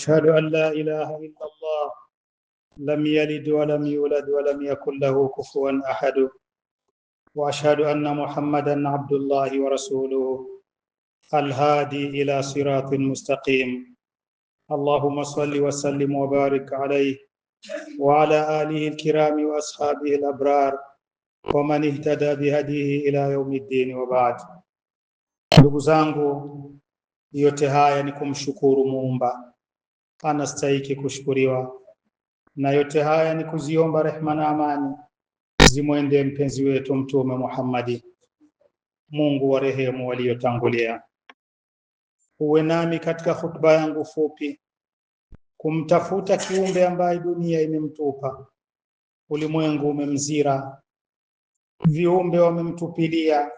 وأشهد أن لا إله إلا الله لم يلد ولم يولد ولم يكن له كفوا أحد وأشهد أن محمدا عبد الله ورسوله الهادي إلى صراط مستقيم. اللهم صل وسلم وبارك عليه وعلى آله الكرام وأصحابه الأبرار ومن اهتدى بهديه إلى يوم الدين وبعد. Ndugu zangu, yote haya ni kumshukuru Muumba, anastahili kushukuriwa, na yote haya ni kuziomba rehema na amani zimwende mpenzi wetu Mtume Muhammad. Mungu wa rehemu waliotangulia. Uwe nami katika khutba yangu fupi kumtafuta kiumbe ambaye dunia imemtupa, ulimwengu umemzira, viumbe wamemtupilia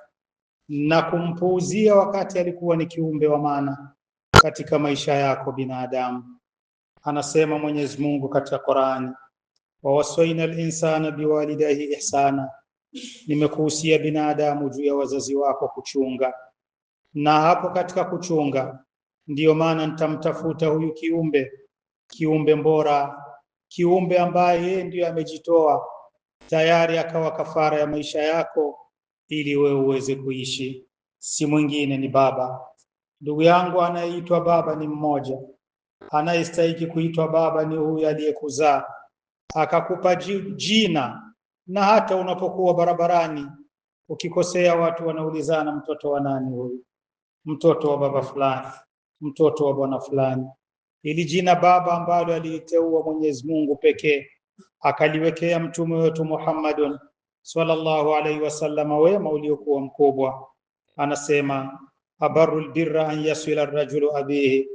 na kumpuuzia wakati alikuwa ni kiumbe wa maana katika maisha yako binadamu. Anasema Mwenyezi Mungu katika Qur'ani, wa wasaina al-insana biwalidayhi ihsana, nimekuhusia binadamu juu ya wazazi wako kuchunga. Na hapo katika kuchunga ndiyo maana nitamtafuta huyu kiumbe mbora, kiumbe ambaye yeye ndiyo amejitoa tayari akawa kafara ya maisha yako ili wewe uweze kuishi. Si mwingine, ni baba. Ndugu yangu, anayeitwa baba ni mmoja. Anayestahili kuitwa baba ni huyu aliyekuzaa akakupa jina, na hata unapokuwa barabarani ukikosea watu wanaulizana, mtoto wa nani huyu? Mtoto wa baba fulani, mtoto wa bwana fulani. Ili jina baba ambalo aliteua Mwenyezi Mungu pekee akaliwekea mtume wetu Muhammadun sallallahu alaihi wasallam, wema uliokuwa mkubwa. Anasema abarul birra an yasila ar-rajulu abihi,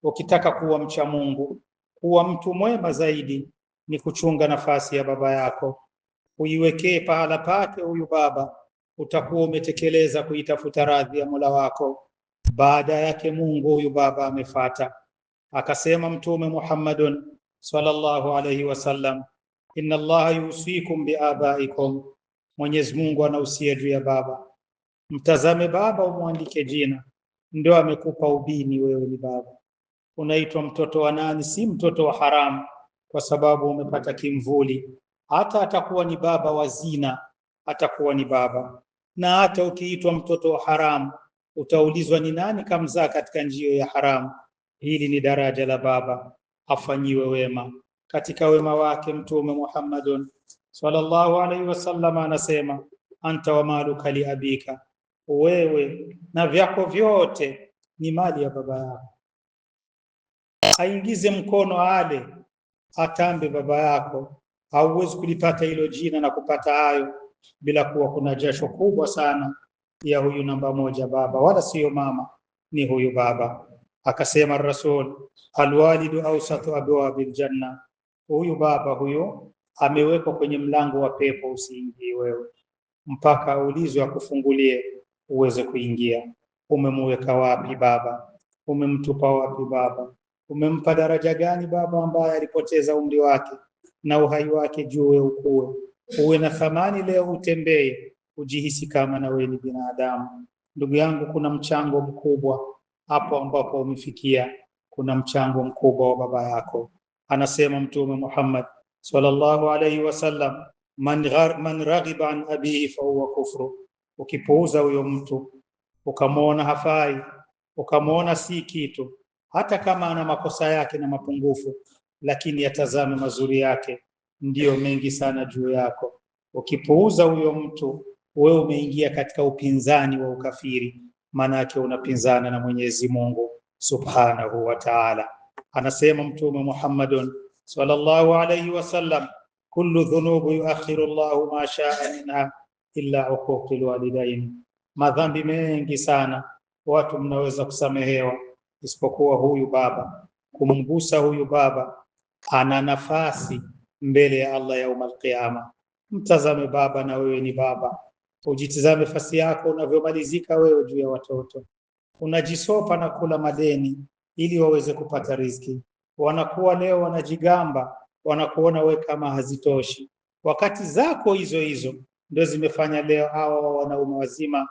ukitaka kuwa mcha Mungu, kuwa mtu mwema zaidi, ni kuchunga nafasi ya baba yako, uiwekee pahala pake huyu baba. Utakuwa umetekeleza kuitafuta radhi ya Mola wako. Baada yake Mungu huyu baba amefata. Akasema Mtume Muhammadun sallallahu alaihi wasallam, inna Allaha yusikum biabaikum, Mwenyezi Mungu anahusia juu ya baba. Mtazame baba, umwandike jina, ndio amekupa ubini, wewe ni baba. Unaitwa mtoto wa nani? Si mtoto wa haramu, kwa sababu umepata kimvuli. Hata atakuwa ni baba wa zina, atakuwa ni baba. Na hata ukiitwa mtoto wa haramu, utaulizwa ni nani kamzaa katika njia ya haramu. Hili ni daraja la baba, afanyiwe wema. Katika wema wake Mtume Muhammadun sallallahu alaihi wasallam anasema, anta wa maluka li abika, wewe na vyako vyote ni mali ya baba yako. Aingize mkono ale atambe baba yako, hauwezi kulipata hilo jina na kupata hayo bila kuwa kuna jasho kubwa sana ya huyu namba moja baba, wala sio mama, ni huyu baba. Akasema Rasul, alwalidu awsatu abwabil janna, huyu baba huyo amewekwa kwenye mlango wa pepo, usiingie wewe mpaka ulizwe akufungulie uweze kuingia. Umemweka wapi baba? Umemtupa wapi baba? Umempa daraja gani baba ambaye alipoteza umri wake na uhai wake juu wewe ukue? Uwe na thamani leo, utembee, ujihisi kama na wewe ni binadamu. Ndugu yangu, kuna mchango mkubwa hapo ambapo umefikia, kuna mchango mkubwa wa baba yako. Anasema Mtume Muhammad sallallahu alaihi wasallam, man raghiba an abihi fa huwa kufru. Ukipuuza huyo mtu, ukamwona hafai, ukamwona si kitu, hata kama ana makosa yake na mapungufu, lakini yatazame mazuri yake, ndiyo mengi sana juu yako. Ukipuuza huyo mtu, wewe umeingia katika upinzani wa ukafiri, maana yake unapinzana na Mwenyezi Mungu subhanahu wa ta'ala. Anasema Mtume Muhammadun sallallahu alayhi wasallam, kullu dhunubu yuakhiru Allahu ma sha'a minha illa uququl walidain. Madhambi mengi sana watu mnaweza kusamehewa isipokuwa huyu baba. Kumgusa huyu baba ana nafasi mbele ya Allah yaumul qiyama. Mtazame baba, na wewe ni baba. Ujitizame fasi yako unavyomalizika wewe juu ya watoto. Unajisopa na kula madeni ili waweze kupata riziki. Wanakuwa leo wanajigamba, wanakuona wewe kama hazitoshi, wakati zako hizo hizo ndio zimefanya leo hawa wanaume wazima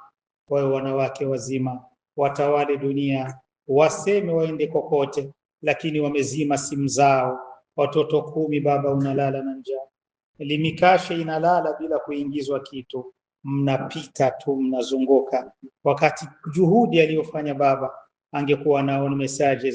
wawe wanawake wazima, watawale dunia, waseme waende kokote, lakini wamezima simu zao. Watoto 10, baba unalala na njaa, limikashe inalala bila kuingizwa kitu, mnapita tu mnazunguka. Wakati juhudi aliyofanya baba, angekuwa naona message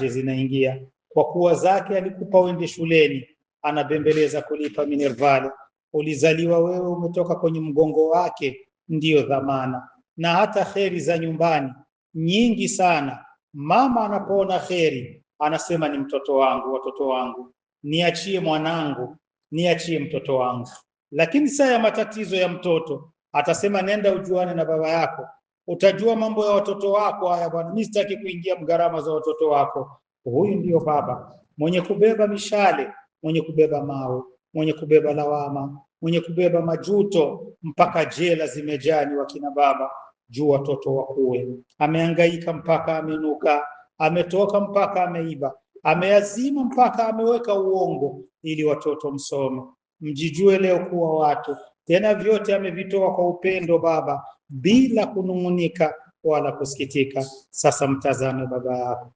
zinaingia kwa kuwa zake alikupa uende shuleni, anabembeleza kulipa minervale. Ulizaliwa wewe, umetoka kwenye mgongo wake, ndiyo dhamana. Na hata kheri za nyumbani nyingi sana, mama anapoona kheri anasema ni mtoto wangu, watoto wangu, niachie mwanangu, niachie mtoto wangu. Lakini saa ya matatizo ya mtoto atasema nenda ujuane na baba yako, utajua mambo ya watoto wako. Haya bwana, mimi sitaki kuingia mgarama za watoto wako. Huyu ndio baba mwenye kubeba mishale, mwenye kubeba mawe, mwenye kubeba lawama, mwenye kubeba majuto, mpaka jela zimejani wakina baba juu watoto wakuwe. Amehangaika mpaka amenuka, ametoka mpaka ameiba, ameazima mpaka ameweka uongo ili watoto msome. Mjijue leo kuwa watu, tena vyote amevitoa kwa upendo baba, bila kunung'unika wala kusikitika. Sasa mtazame baba yako,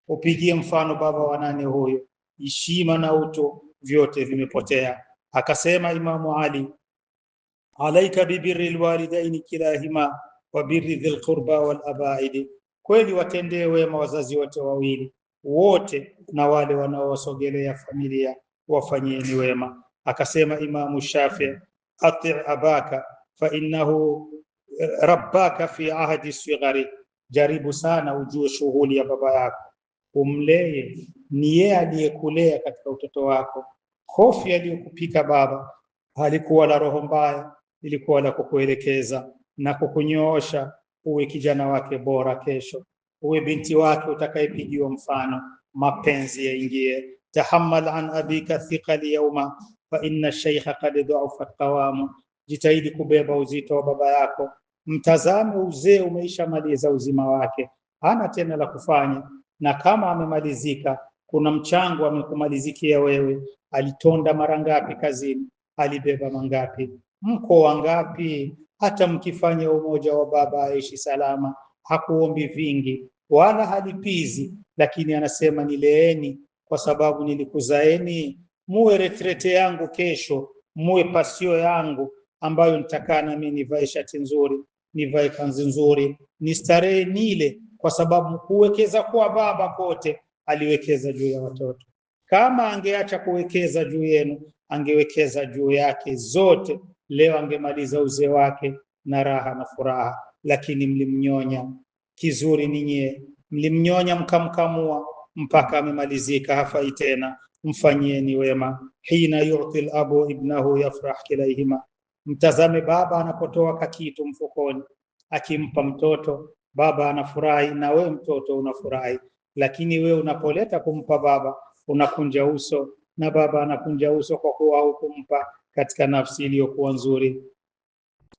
upigie mfano baba wa nane huyo. Heshima na utu vyote vimepotea. Akasema Imamu Ali, alaika bibirri alwalidaini kilahima wa birri dhil qurba wal abaidi, kweli watendee wema wazazi wote wawili wote, na wale wanaowasogelea familia wafanyieni wema. Akasema Imamu Shafi, ati abaka fa innahu rabbaka fi ahdi sighari, jaribu sana ujue shughuli ya baba yako, umlee, ni yeye aliyekulea katika utoto wako. Hofu aliyokupika baba halikuwa la roho mbaya, ilikuwa la kukuelekeza na kukunyoosha uwe kijana wake bora kesho, uwe binti wake utakayepigiwa mfano, mapenzi yaingie. Tahammal an abika thiqali yawma fa inna shaykha qad dha'afat qawamu, jitahidi kubeba uzito wa baba yako. Mtazame uzee umeisha maliza uzima wake, hana tena la kufanya, na kama amemalizika, kuna mchango amekumalizikia wewe. Alitonda mara ngapi kazini, alibeba mangapi, mko wangapi? Hata mkifanya umoja wa baba aishi salama, hakuombi vingi wala halipizi, lakini anasema nileeni kwa sababu nilikuzaeni, muwe retrete yangu kesho, muwe pasio yangu ambayo nitakaa nami nivae shati nzuri, nivae kanzu nzuri, nistarehe nile, kwa sababu kuwekeza kwa baba kote aliwekeza juu ya watoto. Kama angeacha kuwekeza juu yenu, angewekeza juu yake zote, leo angemaliza uzee wake na raha na furaha. Lakini mlimnyonya, kizuri ninyi, mlimnyonya mkamkamua mpaka amemalizika, hafai tena. Mfanyieni wema. Hina yu'ti al-abu ibnahu yafrah kilayhima, mtazame baba anapotoa kakitu mfukoni akimpa mtoto, baba anafurahi na we mtoto unafurahi. Lakini we unapoleta kumpa baba unakunja uso, na baba anakunja uso kwa kuwa hukumpa katika nafsi iliyokuwa nzuri.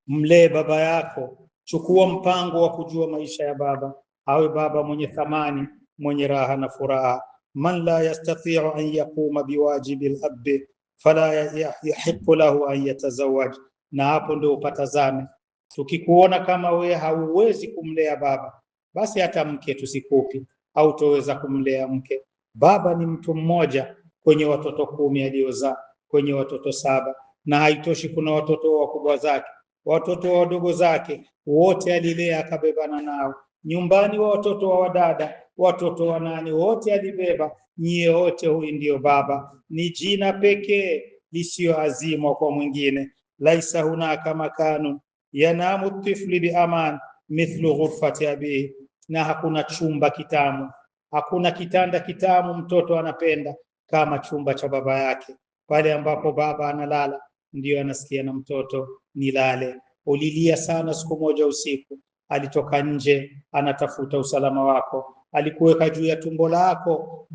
Mlee baba yako, chukua mpango wa kujua maisha ya baba, awe baba mwenye thamani, mwenye raha na furaha. Man la yastati'u an yaquma biwajibi al-abbi fala yahiqqu lahu an yatazawwaj. Na hapo ndio upatazame, tukikuona kama we hauwezi kumlea baba, basi hata mke tusikupi, au toweza kumlea mke. Baba ni mtu mmoja kwenye watoto 10 aliyozaa, kwenye watoto 7, na haitoshi, kuna watoto wakubwa zake, watoto wadogo zake, wote alilea akabebana nao. Nyumbani wa watoto wa wadada, watoto wa nani, wote alibeba. Nyie wote, huyu ndio baba. Ni jina pekee lisioazimwa kwa mwingine. Laisa hunaka makanu yanamu tifli bi aman mithlu ghurfati abihi, na hakuna chumba kitamu, hakuna kitanda kitamu mtoto anapenda kama chumba cha baba yake. Pale ambapo baba analala ndio anasikia na mtoto nilale. Ulilia sana siku moja usiku, alitoka nje anatafuta usalama wako, alikuweka juu ya tumbo lako,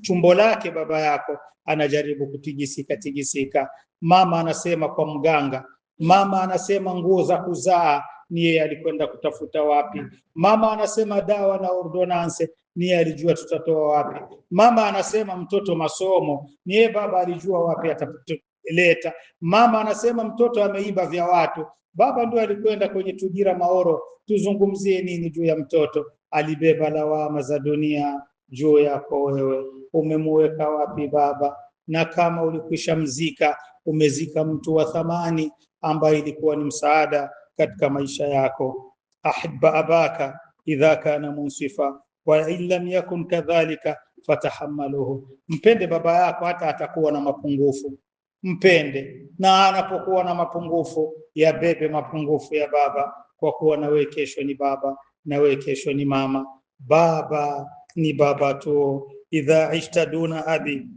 tumbo lake baba yako, anajaribu kutigisika tigisika. Mama anasema kwa mganga, mama anasema nguo za kuzaa ni yeye alikwenda kutafuta wapi, mama anasema dawa na ordonance ni yeye alijua tutatoa wapi, mama anasema mtoto masomo ni yeye baba alijua wapi ataleta, mama anasema mtoto ameiba vya watu, baba ndio alikwenda kwenye tujira maoro. Tuzungumzie nini juu ya mtoto? Alibeba lawama za dunia, juu yako wewe. Umemuweka wapi baba? Na kama ulikwisha mzika, umezika mtu wa thamani ambaye ilikuwa ni msaada katika maisha yako. Ahibba abaka idha kana munsifa wa in lam yakun kadhalika fatahammaluhu, mpende baba yako hata atakuwa na mapungufu, mpende, na anapokuwa na mapungufu yabebe mapungufu ya baba, kwa kuwa na wewe kesho ni baba, na wewe kesho ni mama. Baba ni baba tu. Idha ishta duna abi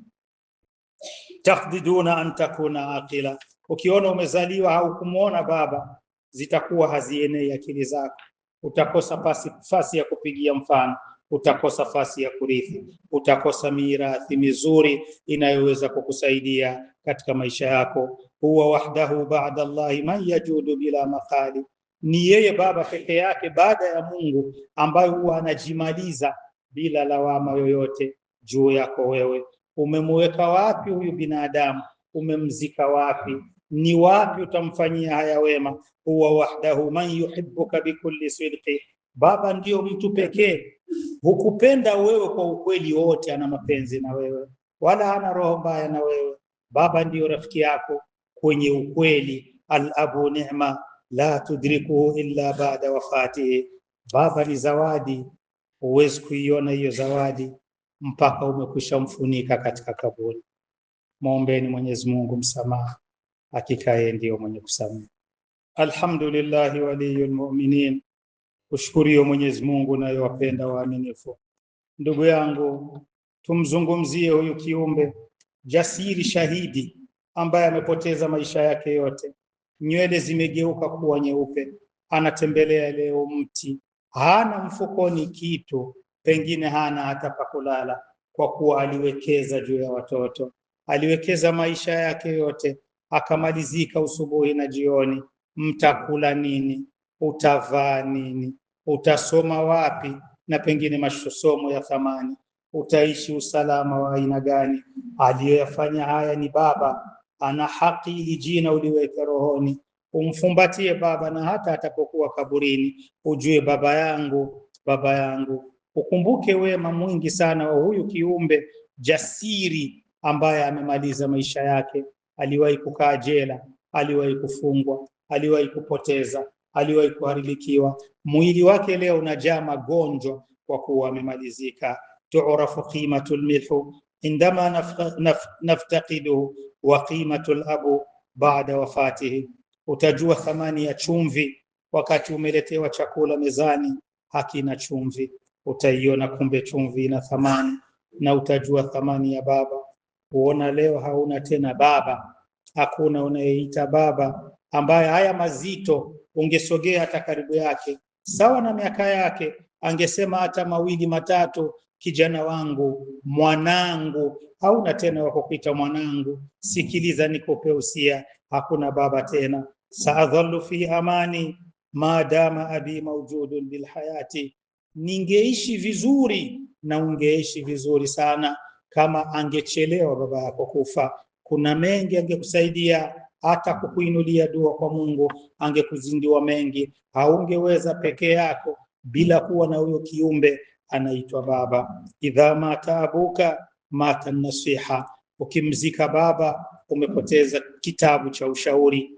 taqdiduna an takuna aqila, ukiona umezaliwa au kumuona baba, zitakuwa hazienei akili zako, utakosa fasi ya kupigia mfano, utakosa fasi ya kurithi, utakosa mirathi mizuri inayoweza kukusaidia katika maisha yako. Huwa wahdahu ba'da Allah man yajudu bila maqali, ni yeye baba peke yake baada ya Mungu ambaye huwa anajimaliza bila lawama yoyote juu yako wewe. Umemweka wapi huyu binadamu? Umemzika wapi? Ni wapi utamfanyia haya wema? Huwa wahdahu man yuhibbuka bikulli sidqi, baba ndio mtu pekee hukupenda wewe kwa ukweli wote, ana mapenzi na wewe wala hana roho mbaya na wewe. Baba ndio rafiki yako kwenye ukweli. Al-abu ni'ma la tudrikuhu illa ba'da wafatihi, baba ni zawadi, huwezi kuiona hiyo zawadi mpaka umekwisha mfunika katika kaburi. Muombeeni Mwenyezi Mungu msamaha, hakika yeye ndio mwenye kusamehe. Alhamdulillah waliyul mu'minin, ushukuriyo Mwenyezi Mungu nayowapenda waaminifu. Ndugu yangu, tumzungumzie huyu kiumbe jasiri shahidi ambaye amepoteza maisha yake yote, nywele zimegeuka kuwa nyeupe, anatembelea leo mti, hana mfukoni kitu, pengine hana hata pa kulala, kwa kuwa aliwekeza juu ya watoto, aliwekeza maisha yake yote, akamalizika usubuhi na jioni. Mtakula nini? Utavaa nini? Utasoma wapi? Na pengine masomo ya thamani, utaishi usalama wa aina gani? Aliyoyafanya haya ni baba. Ana haki ili jina uliweke rohoni, umfumbatie baba, na hata atapokuwa kaburini ujue baba yangu, baba yangu. Ukumbuke wema mwingi sana wa huyu kiumbe jasiri ambaye amemaliza maisha yake. Aliwahi kukaa jela, aliwahi kufungwa, aliwahi kupoteza, aliwahi kuharibikiwa. Mwili wake leo unajaa magonjwa kwa kuwa amemalizika. Tu'rafu qimatul milhu indama naftaqiduhu wa qimatul abu baada wafatihi, utajua thamani ya chumvi wakati umeletewa chakula mezani hakina chumvi, utaiona kumbe chumvi ina thamani. Na utajua thamani ya baba. Uona leo hauna tena baba, hakuna unayeita baba, ambaye haya mazito ungesogea hata karibu yake, sawa na miaka yake, angesema hata mawili matatu, kijana wangu, mwanangu. Hauna tena wako kuita mwanangu. Sikiliza nikupe usia, hakuna baba tena. Saadhallu fi amani maadama abi mawjudun bilhayati, ningeishi vizuri na ungeishi vizuri sana kama angechelewa baba yako kufa. Kuna mengi angekusaidia, hata kukuinulia dua kwa Mungu angekuzindua mengi. Haungeweza peke yako bila kuwa na huyo kiumbe anaitwa baba. Idha mata abuka mata nasiha, ukimzika baba umepoteza kitabu cha ushauri,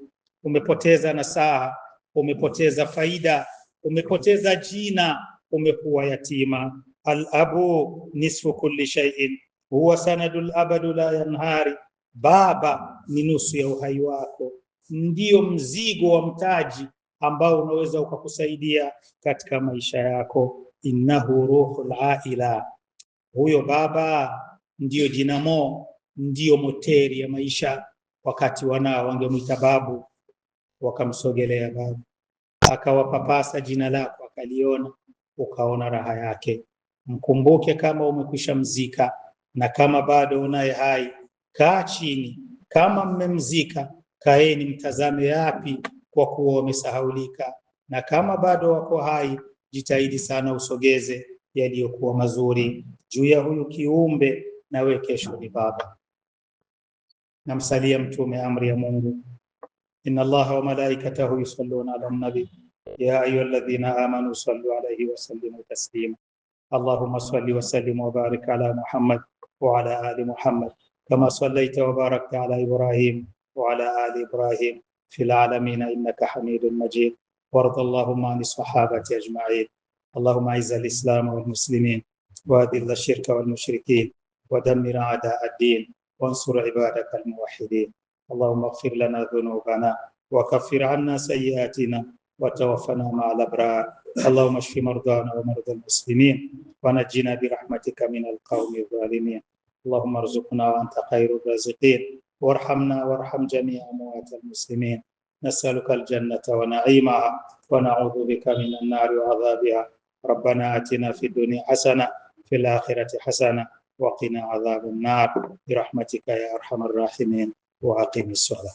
umepoteza nasaha, umepoteza faida, umepoteza jina, umekuwa yatima. Al-abu nisfu kulli shay'in huwa sanadul abadu la yanhari, baba ni nusu ya uhai wako, ndio mzigo wa mtaji ambao unaweza ukakusaidia katika maisha yako. Innahu ruhul aila, huyo baba ndio jinamo, ndio moteri ya maisha. Wakati wanao wangemwita babu, wakamsogelea babu, akawapapasa jina lako, akaliona, ukaona raha yake. Mkumbuke kama umekwisha mzika, na kama bado unaye hai, kaa chini. Kama mmemzika, kaeni mtazame yapi kwa kuwa wamesahaulika, na kama bado wako hai, jitahidi sana usogeze yaliyokuwa mazuri juu ya huyu kiumbe, na wewe kesho ni baba. Namsalia mtume, amri ya Mungu, inna Allaha wa malaikatahu yusalluna ala nabi ya ayyuhalladhina amanu sallu alayhi wa sallimu taslima. اللهم صل وسلم وبارك على محمد وعلى آل محمد كما صليت وباركت على إبراهيم وعلى آل إبراهيم في العالمين إنك حميد مجيد. وارض اللهم عن الصحابة أجمعين. اللهم أعز الإسلام والمسلمين وأذل الشرك والمشركين ودمر أعداء الدين وانصر عبادك الموحدين. اللهم اغفر لنا ذنوبنا وكفر عنا سيئاتنا وتوفنا مع الأبرار. اللهم اشف مرضانا ومرضى المسلمين ونجنا برحمتك من القوم الظالمين. اللهم ارزقنا وأنت خير الرازقين وارحمنا وارحم جميع أموات المسلمين. نسألك الجنة ونعيمها ونعوذ بك من النار وعذابها. ربنا آتنا في الدنيا حسنة في الآخرة حسنة وقنا عذاب النار برحمتك يا أرحم الراحمين. وأقم الصلاة.